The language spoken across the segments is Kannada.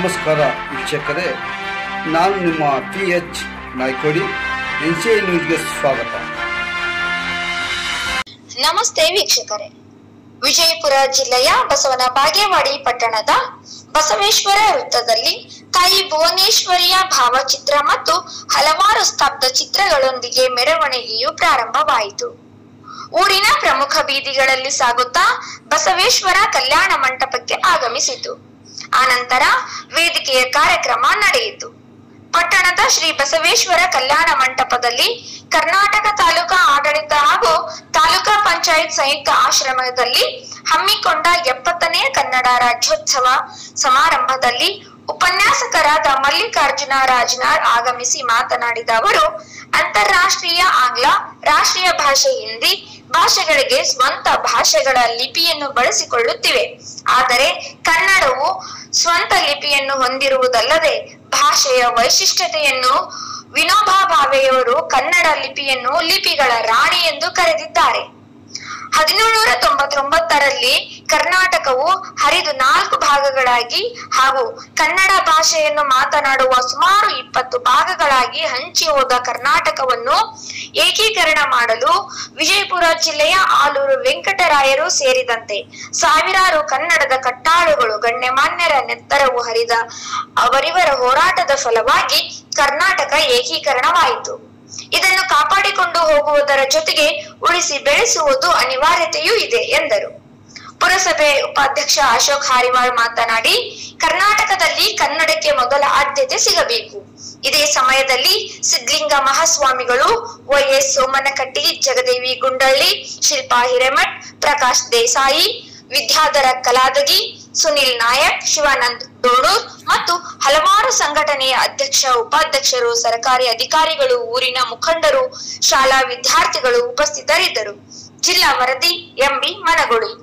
ನಮಸ್ಕಾರ ವೀಕ್ಷಕರೇ, ನಾನು ನಿಮ್ಮ PH ನಾಯ್ಕೋಡಿ. NCI ನ್ಯೂಸ್ಗೆ ಸ್ವಾಗತ. ನಮಸ್ತೆ ವೀಕ್ಷಕರೇ. ವಿಜಯಪುರ ಜಿಲ್ಲೆಯ ಬಸವನ ಬಾಗೇವಾಡಿ ಪಟ್ಟಣದ ಬಸವೇಶ್ವರ ವೃತ್ತದಲ್ಲಿ ತಾಯಿ ಭುವನೇಶ್ವರಿಯ ಭಾವಚಿತ್ರ ಮತ್ತು ಹಲವಾರು ಸ್ತಬ್ಧ ಚಿತ್ರಗಳೊಂದಿಗೆ ಮೆರವಣಿಗೆಯು ಪ್ರಾರಂಭವಾಯಿತು. ಊರಿನ ಪ್ರಮುಖ ಬೀದಿಗಳಲ್ಲಿ ಸಾಗುತ್ತಾ ಬಸವೇಶ್ವರ ಕಲ್ಯಾಣ ಮಂಟಪಕ್ಕೆ ಆಗಮಿಸಿತು. ಆನಂತರ ವೇದಿಕೆಯ ಕಾರ್ಯಕ್ರಮ ನಡೆಯಿತು. ಪಟ್ಟಣದ ಶ್ರೀ ಬಸವೇಶ್ವರ ಕಲ್ಯಾಣ ಮಂಟಪದಲ್ಲಿ ಕರ್ನಾಟಕ ತಾಲೂಕಾ ಆಡಳಿತ ಹಾಗೂ ತಾಲೂಕಾ ಪಂಚಾಯತ್ ಸಂಯುಕ್ತ ಆಶ್ರಮದಲ್ಲಿ ಹಮ್ಮಿಕೊಂಡ 70ನೇ ಕನ್ನಡ ರಾಜ್ಯೋತ್ಸವ ಸಮಾರಂಭದಲ್ಲಿ ಉಪನ್ಯಾಸಕರಾದ ಮಲ್ಲಿಕಾರ್ಜುನ ರಾಜನಾರ್ ಆಗಮಿಸಿ ಮಾತನಾಡಿದ ಅವರು, ಅಂತಾರಾಷ್ಟ್ರೀಯ ಆಂಗ್ಲ, ರಾಷ್ಟ್ರೀಯ ಭಾಷೆ ಹಿಂದಿ ಭಾಷೆಗಳಿಗೆ ಸ್ವಂತ ಭಾಷೆಗಳ ಲಿಪಿಯನ್ನು ಬಳಸಿಕೊಳ್ಳುತ್ತಿವೆ. ಆದರೆ ಕನ್ನಡವು ಸ್ವಂತ ಲಿಪಿಯನ್ನು ಹೊಂದಿರುವುದಲ್ಲದೆ ಭಾಷೆಯ ವೈಶಿಷ್ಟ್ಯತೆಯನ್ನು ವಿನೋಬಾ ಭಾವೆಯವರು ಕನ್ನಡ ಲಿಪಿಯನ್ನು ಲಿಪಿಗಳ ರಾಣಿ ಎಂದು ಕರೆದಿದ್ದಾರೆ. 1799ರಲ್ಲಿ ಕರ್ನಾಟಕವು ಹರಿದು 4 ಭಾಗಗಳಾಗಿ ಹಾಗೂ ಕನ್ನಡ ಭಾಷೆಯನ್ನು ಮಾತನಾಡುವ ಸುಮಾರು 20 ಭಾಗಗಳಾಗಿ ಹಂಚಿ ಹೋದ ಕರ್ನಾಟಕವನ್ನು ಏಕೀಕರಣ ಮಾಡಲು ವಿಜಯಪುರ ಜಿಲ್ಲೆಯ ಆಲೂರು ವೆಂಕಟರಾಯರು ಸೇರಿದಂತೆ ಸಾವಿರಾರು ಕನ್ನಡದ ಕಟ್ಟಾಳುಗಳು ಗಣ್ಯಮಾನ್ಯರ ನೆತ್ತರವು ಹರಿದ ಅವರಿವರ ಹೋರಾಟದ ಫಲವಾಗಿ ಕರ್ನಾಟಕ ಏಕೀಕರಣವಾಯಿತು. ಇದನ್ನು ಕಾಪಾಡಿಕೊಂಡು ಹೋಗುವುದರ ಜೊತೆಗೆ ಉಳಿಸಿ ಬೆಳೆಸುವುದು ಅನಿವಾರ್ಯತೆಯೂ ಇದೆ ಎಂದರು. ಪುರಸಭೆ ಉಪಾಧ್ಯಕ್ಷ ಅಶೋಕ್ ಹಾರಿವಾಳ್ ಮಾತನಾಡಿ, ಕರ್ನಾಟಕದಲ್ಲಿ ಕನ್ನಡಕ್ಕೆ ಮೊದಲ ಆದ್ಯತೆ ಸಿಗಬೇಕು. ಇದೇ ಸಮಯದಲ್ಲಿ ಸಿದ್ಧಲಿಂಗ ಮಹಾಸ್ವಾಮಿಗಳು, YS ಸೋಮನಕಟ್ಟಿ, ಜಗದೇವಿ ಗುಂಡಳ್ಳಿ, ಶಿಲ್ಪಾ ಹಿರೇಮಠ್, ಪ್ರಕಾಶ್ ದೇಸಾಯಿ, ವಿದ್ಯಾಧರ ಕಲಾದಗಿ, ಸುನಿಲ್ ನಾಯಕ್, ಶಿವಾನಂದ್ ಡೋಣೂರ್ ಮತ್ತು ಹಲವಾರು ಸಂಘಟನೆಯ ಅಧ್ಯಕ್ಷ ಉಪಾಧ್ಯಕ್ಷರು, ಸರ್ಕಾರಿ ಅಧಿಕಾರಿಗಳು, ಊರಿನ ಮುಖಂಡರು, ಶಾಲಾ ವಿದ್ಯಾರ್ಥಿಗಳು ಉಪಸ್ಥಿತರಿದ್ದರು. ಜಿಲ್ಲಾ ವರದಿ MB ಮನಗುಳಿ.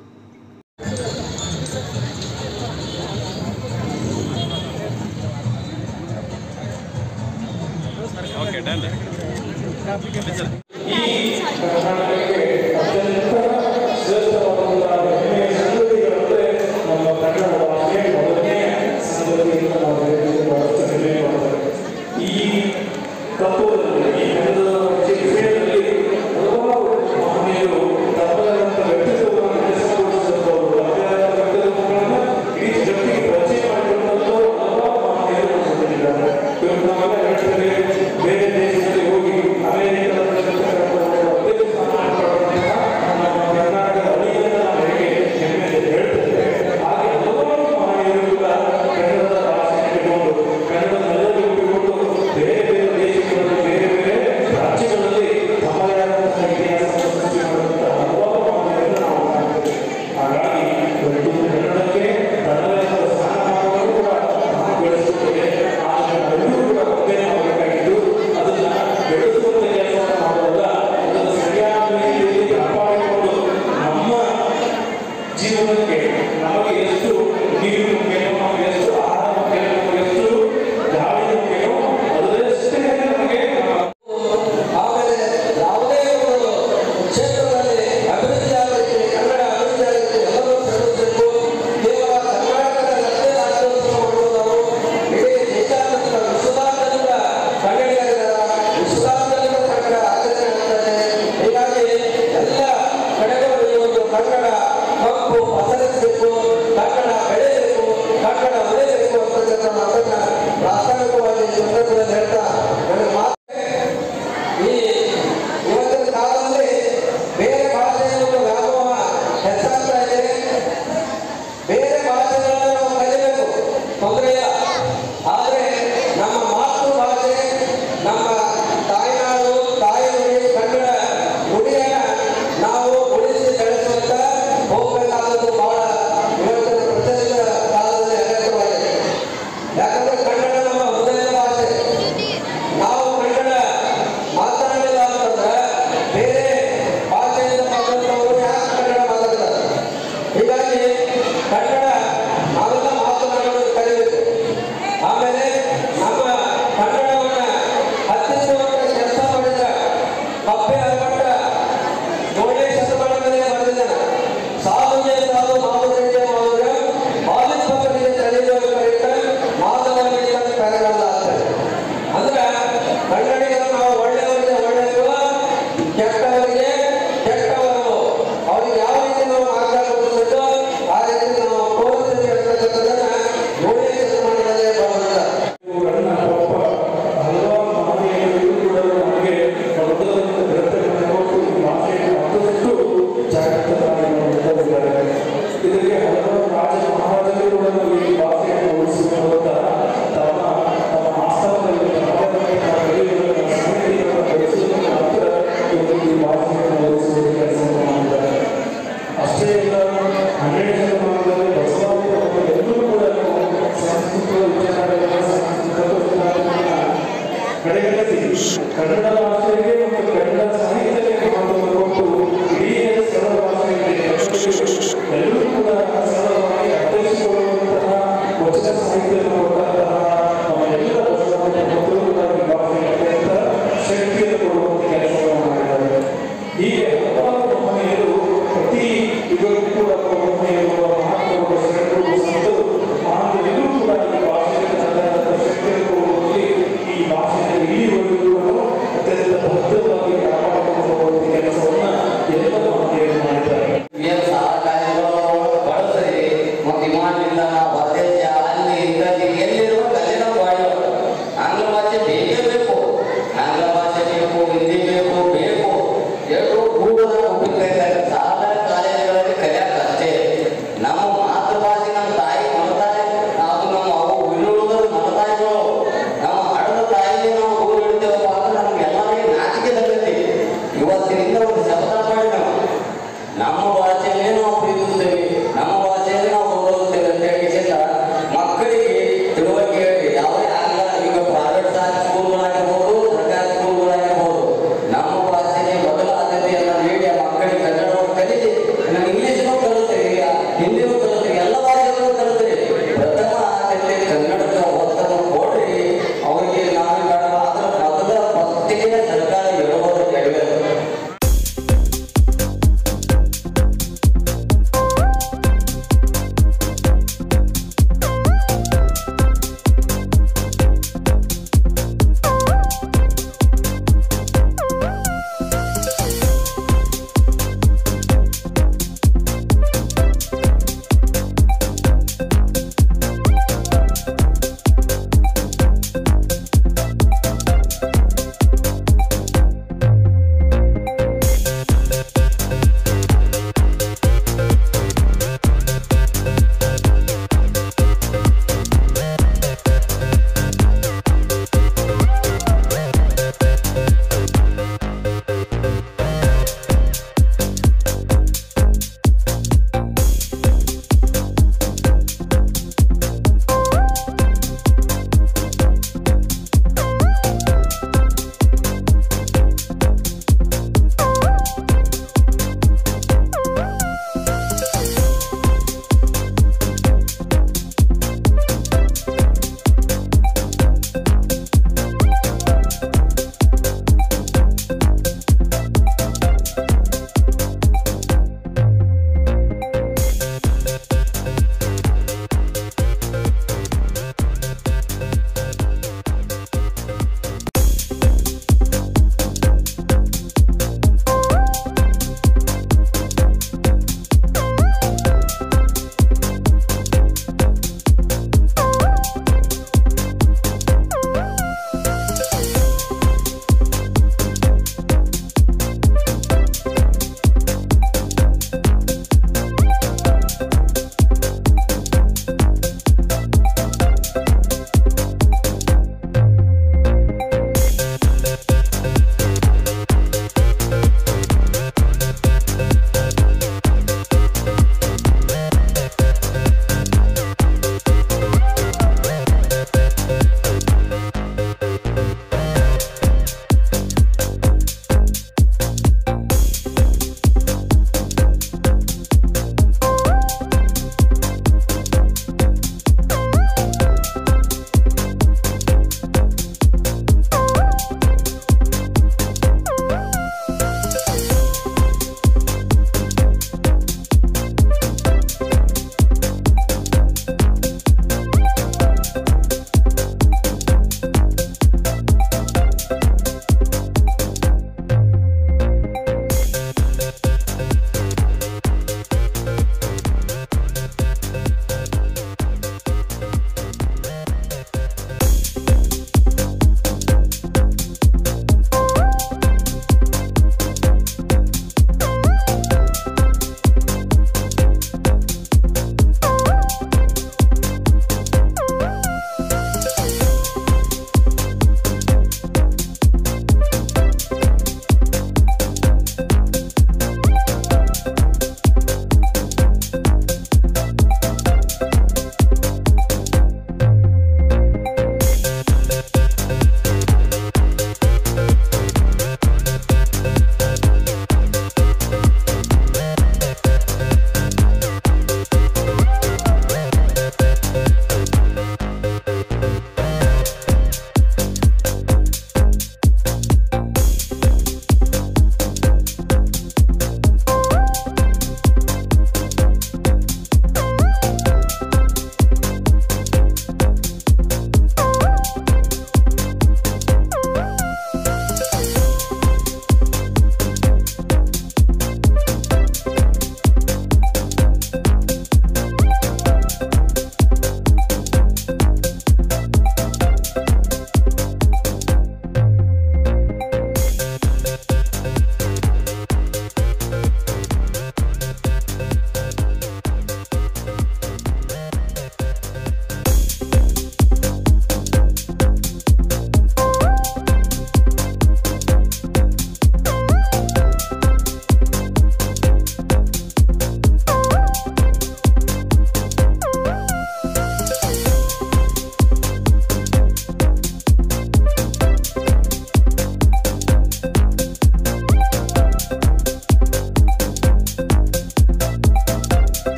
ಹೀಗೆ ಹಲವಾರು ಮಹನೀಯರು ಪ್ರತಿ ಯುಗಕ್ಕೂ ಕೂಡ ಮಹನೀಯರು ಮಹಾತ್ಮರು ಶ್ರೇಷ್ಠರು ಸಂತರು ಮಹಾನೀಯರು ಕೂಡ ಈ ಭಾಷೆಗೆ ತನ್ನದಾದ ಶಕ್ತಿಯನ್ನು ಕೊಡುವಲ್ಲಿ ಈ ಭಾಷೆಯನ್ನು ಇಲ್ಲಿವರೆಗೂ ಅತ್ಯಂತ ಭದ್ರವಾಗಿ ಕಾಪಾಡಿಕೊಂಡು ಹೋಗುವ ಕೆಲಸವನ್ನ ಎಲ್ಲ ಮಹನೀಯರು ಮಾಡಿದ್ದಾರೆ. ಬಳಸರಿ ಮತ್ತು ವಿಮಾನದಿಂದ ಹೊರದೇಶ ಅಲ್ಲಿ ಇಂಗ್ರಜಿ ಎಲ್ಲಿರುವ ಕಲ್ಲಿನ ಬಾಡಿ ಆಂಗ್ಲ ಭಾಷೆ ಬೇಕೇ ಬೇಕು, ಆಂಗ್ಲ ಭಾಷೆ ಬೇಕು, ಹಿಂದಿ ಬೇಕು, ಎರಡು ಕೂಡದ ಹುಟ್ಟಿದ್ದಾರೆ.